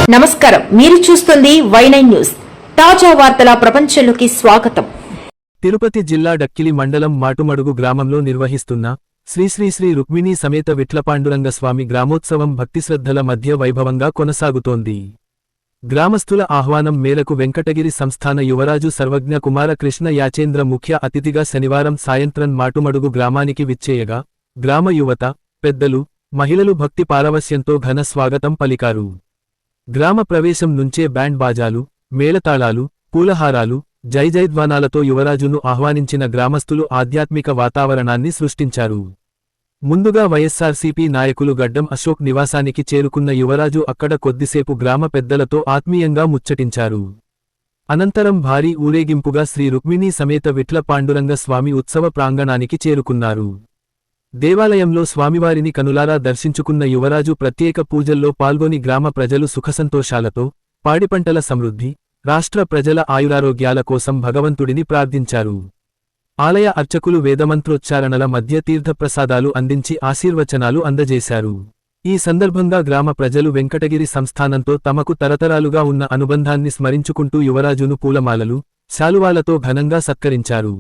నమస్కారం, మీరు చూస్తుంది వై9 న్యూస్. తాజా వార్తల ప్రపంచంలోకి స్వాగతం. తిరుపతి జిల్లా డక్కిలి మండలం మాటుమడుగు గ్రామంలో నిర్వహిస్తున్న శ్రీ శ్రీ శ్రీ రుక్మిణీ సమేత విట్లపాండురంగ స్వామి గ్రామోత్సవం భక్తిశ్రద్ధల మధ్య వైభవంగా కొనసాగుతోంది. గ్రామస్థుల ఆహ్వానం మేరకు వెంకటగిరి సంస్థాన యువరాజు సర్వజ్ఞ కుమార కృష్ణ యాచేంద్ర ముఖ్య అతిథిగా శనివారం సాయంత్రం మాటుమడుగు గ్రామానికి విచ్చేయగా గ్రామ యువత, పెద్దలు, మహిళలు భక్తి పారవస్యంతో ఘన స్వాగతం పలికారు. గ్రామ ప్రవేశం నుంచే బ్యాండ్ బాజాలు, మేళతాళాలు, పూలహారాలు, జైజైధ్వానాలతో యువరాజును ఆహ్వానించిన గ్రామస్థులు ఆధ్యాత్మిక వాతావరణాన్ని సృష్టించారు. ముందుగా వైఎస్సార్సీపీ నాయకులు గడ్డం అశోక్ నివాసానికి చేరుకున్న యువరాజు అక్కడ కొద్దిసేపు గ్రామ పెద్దలతో ఆత్మీయంగా ముచ్చటించారు. అనంతరం భారీ ఊరేగింపుగా శ్రీ రుక్మిణీ సమేత విట్ల పాండురంగ స్వామి ఉత్సవ ప్రాంగణానికి చేరుకున్నారు. దేవాలయంలో స్వామివారిని కనులారా దర్శించుకున్న యువరాజు ప్రత్యేక పూజల్లో పాల్గొని గ్రామ ప్రజలు సుఖసంతోషాలతో, పాడిపంటల సమృద్ధి, రాష్ట్ర ప్రజల ఆయురారోగ్యాల కోసం భగవంతుడిని ప్రార్థించారు. ఆలయ అర్చకులు వేదమంత్రోచ్చారణల మధ్య తీర్థప్రసాదాలు అందించి ఆశీర్వచనాలు అందజేశారు. ఈ సందర్భంగా గ్రామ ప్రజలు వెంకటగిరి సంస్థానంతో తమకు తరతరాలుగా ఉన్న అనుబంధాన్ని స్మరించుకుంటూ యువరాజును పూలమాలలు, శాలువాలతో ఘనంగా సత్కరించారు.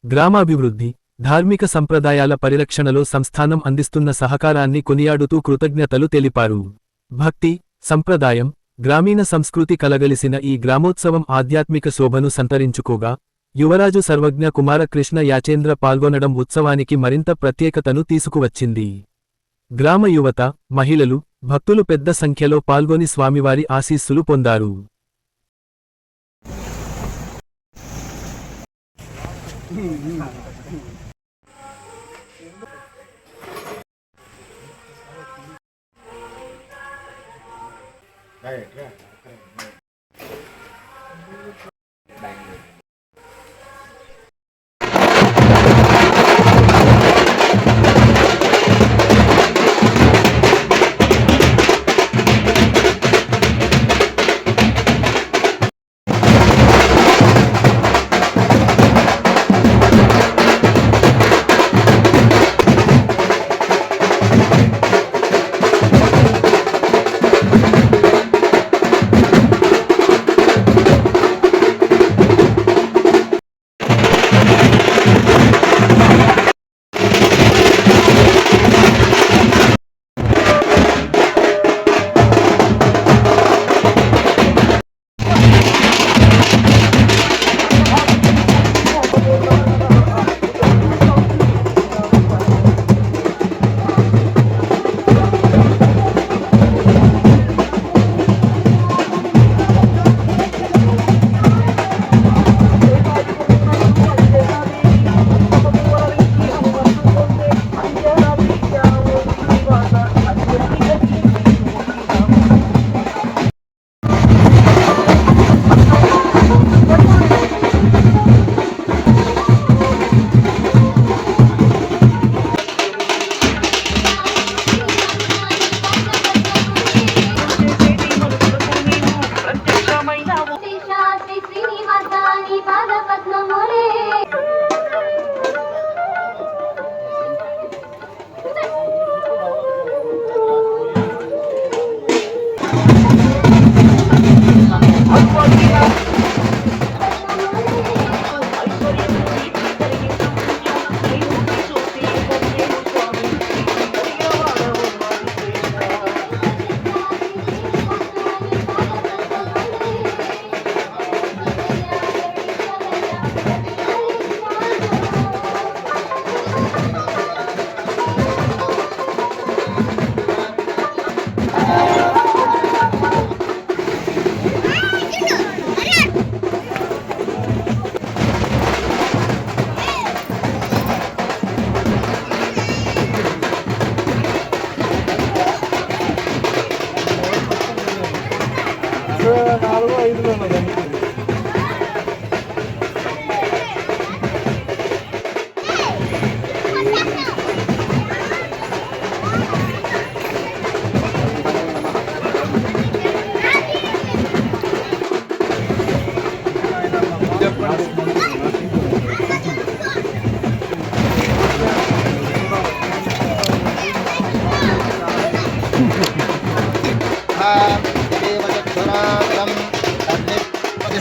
గ్రామాభివృద్ధి, ధార్మిక సంప్రదాయాల పరిరక్షణలో సంస్థానం అందిస్తున్న సహకారాన్ని కొనియాడుతూ కృతజ్ఞతలు తెలిపారు. భక్తి, సంప్రదాయం, గ్రామీణ సంస్కృతి కలగలిసిన ఈ గ్రామోత్సవం ఆధ్యాత్మిక శోభను సంతరించుకోగా యువరాజు సర్వజ్ఞ కుమార కృష్ణ యాచేంద్ర పాల్గొనడం ఉత్సవానికి మరింత ప్రత్యేకతను తీసుకువచ్చింది. గ్రామ యువత, మహిళలు, భక్తులు పెద్ద సంఖ్యలో పాల్గొని స్వామివారి ఆశీస్సులు పొందారు.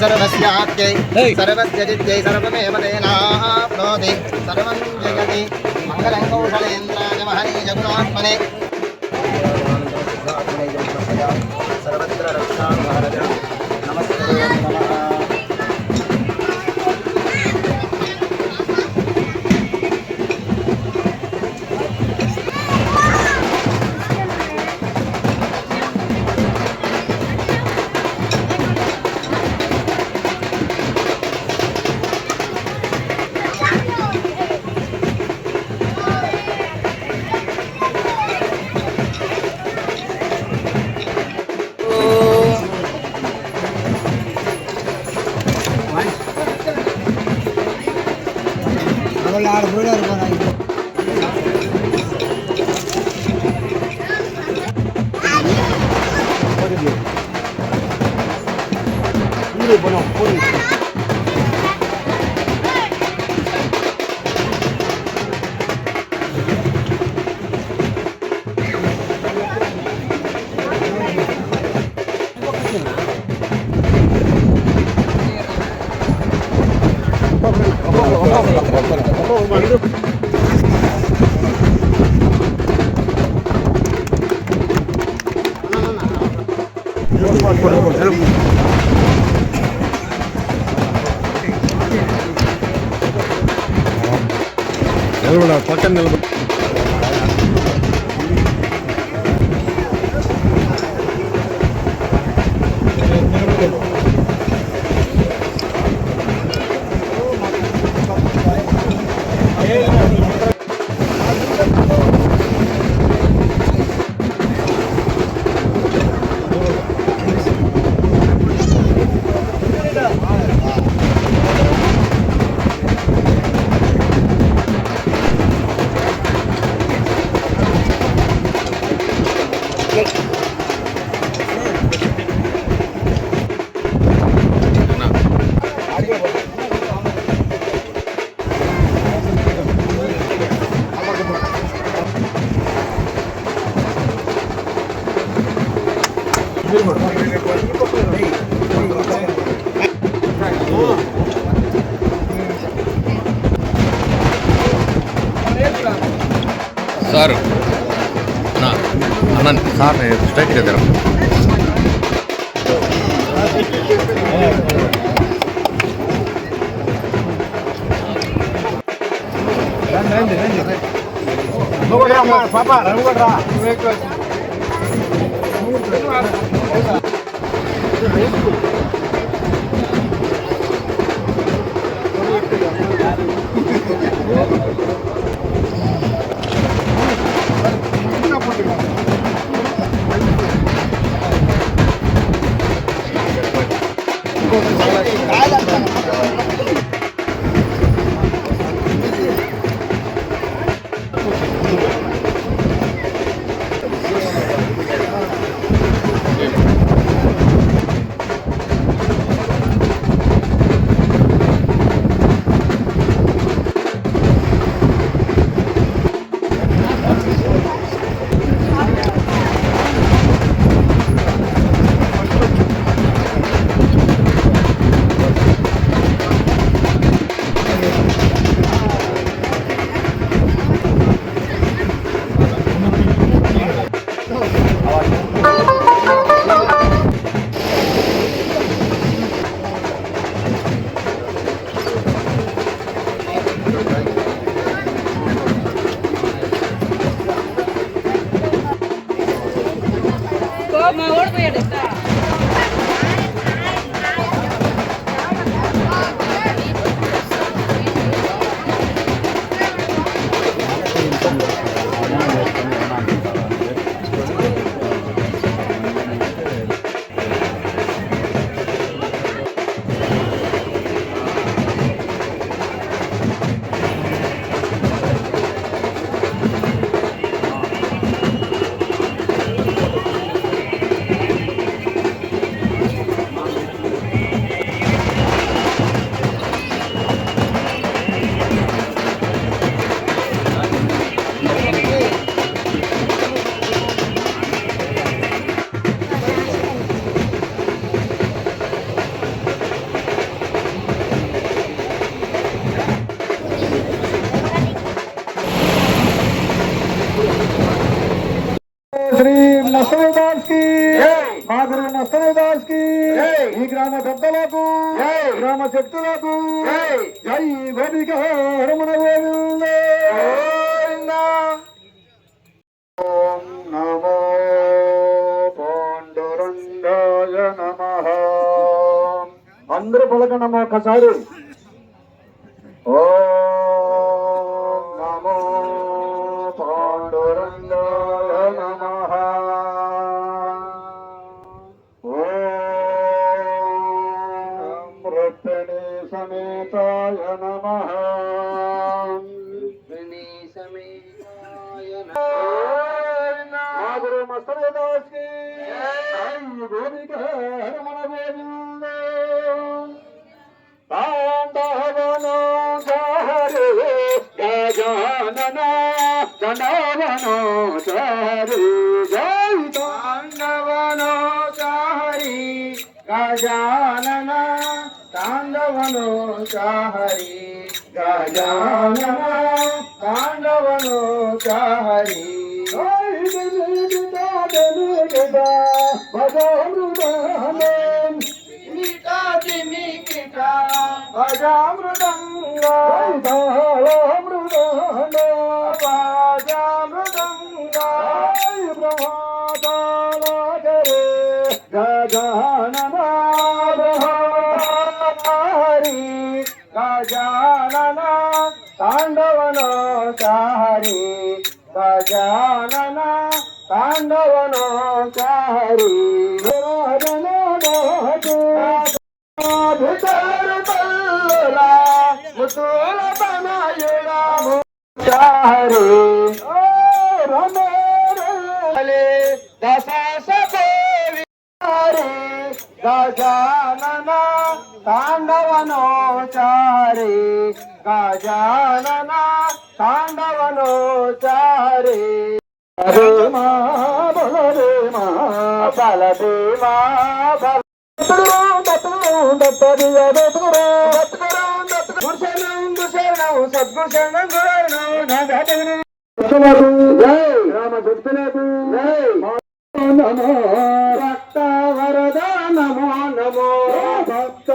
सर्वस्याद्यै सर्वस्य जिद्यै सर्वमेव तेनाप्नोति सर्वं जगति मङ्गलं कौशलेन्द्राय महनीयगुणात्मने सर्वत्र रक्षां भारत नमस्ते नमः। పక్కన నిలబడి సార్ అన్న సార్ స్ట్రైట్ దగ్గర పాపా రా శ్రీ నరసింహదాస్ కి మా గురు నరసింహదాస్ కి ఈ గ్రామ పెద్దలకు గ్రామ శక్తులకు జై గోపిక రమణ గోవింద. ఓం నమో పాండురంగాయ నమః. అందరూ పలకనమ్మ ఒకసారి. ఓం నమో పాండురంగాయ నమః. ఓం రుక్మిణీ సమేతాయ నమః. మా గురు మస్తదాస్ కి గోపిక రమణ గోవింద. తాండవనో చారే గజానన తాండవనో చారే జై తాండవనో చారి గజానన తాండవనో చారి గజానన తాండవనో చారి గజానన తాండవనో చారి గజానన తాండవనో చారి ముతుల తనయుడము చారి దశ గజానన తాండవనో చారి గజానన తాండవనో చారి. బలదేమా బలదేమా బలదేమా రామ చెప్తులకు నమో భక్త వరద నమో నమో భక్త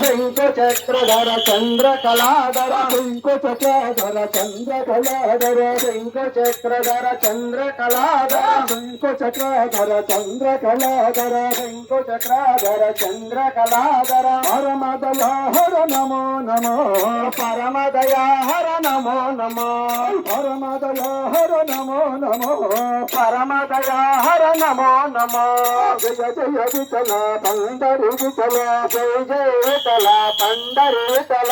శంఖ చక్రధర చంద్ర కళాధర శంఖ చక్రధర చంద్ర కళాధర శంఖ చక్రధర చంద్ర కళాధర శంఖ చక్రధర చంద్ర కళాధర శంఖ చక్రధర చంద్ర కళాధర పరమదయాహర నమో నమో పరమదయాహర నమో నమో పరమదయాహర నమో నమో పరమదయాహర నమో నమో. జయ జయ విఠల పండరి విఠల జయ జయ విఠల పండరి విఠల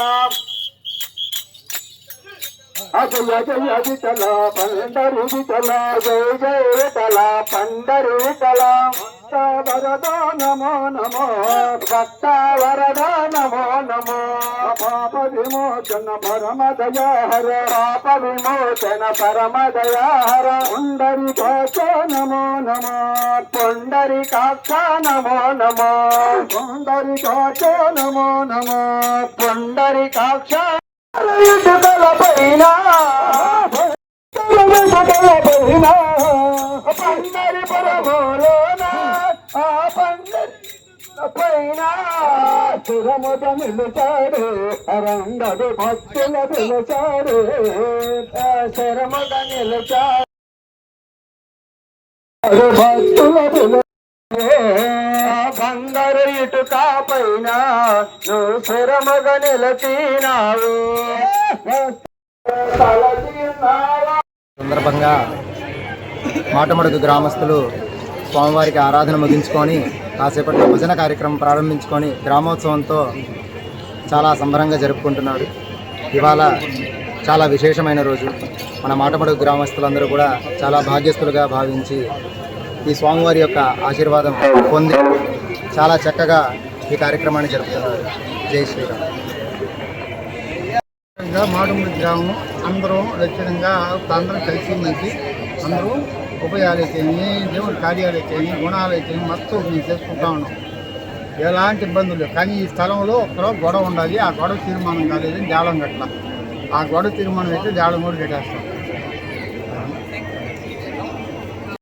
జయ జయ విఠల పండరి విఠల జయ జయ విఠల పండరి విఠల. వరద నమో నమో భక్త వరద నమో నమో పాప విమోచన పరమదయాహర పాప విమోచన పరమదయాహర పుండరీకాక్ష నమో నమో పుండరీకాక్ష నమో నమో పుండరీకాక్ష నమో నమో పుండరీకాక్ష. పైన పండరి పరమోలోన ఆ పండరి పైన సురముద నిలుచాడు రంగడు భక్తుల పిలుచాడు శరముద నిలుచాడు భక్తుల పిలు బంగారు ఇటుక పైన నువ్వు శరముగ నిలచినావు. సందర్భంగా మాటమడుగు గ్రామస్తులు స్వామివారికి ఆరాధన ముగించుకొని కాసేపట్లో భజన కార్యక్రమం ప్రారంభించుకొని గ్రామోత్సవంతో చాలా సంబరంగా జరుపుకుంటున్నారు. ఇవాళ చాలా విశేషమైన రోజు. మన మాటమడుగు గ్రామస్తులందరూ కూడా చాలా భాగ్యస్తులుగా భావించి ఈ స్వామివారి యొక్క ఆశీర్వాదం పొంది చాలా చక్కగా ఈ కార్యక్రమాన్ని జరుపుతున్నారు. జై శ్రీరామ్. మాడుమూడి గ్రామం అందరూ లక్షణంగా అందరూ కలిసి మంచి అందరూ ఉపాయాలైతేమి దేవుడి కార్యాలైతేమి గుణాలైతేమి మొత్తం మేము చేసుకుంటా ఉన్నాం. ఎలాంటి ఇబ్బందులు లేవు. కానీ ఈ స్థలంలో ఒక్కరో గొడవ ఉండాలి. ఆ గొడవ తీర్మానం కాలేదని జాలం కట్ల. ఆ గొడవ తీర్మానం అయితే జాలం కూడా కట్టేస్తాం.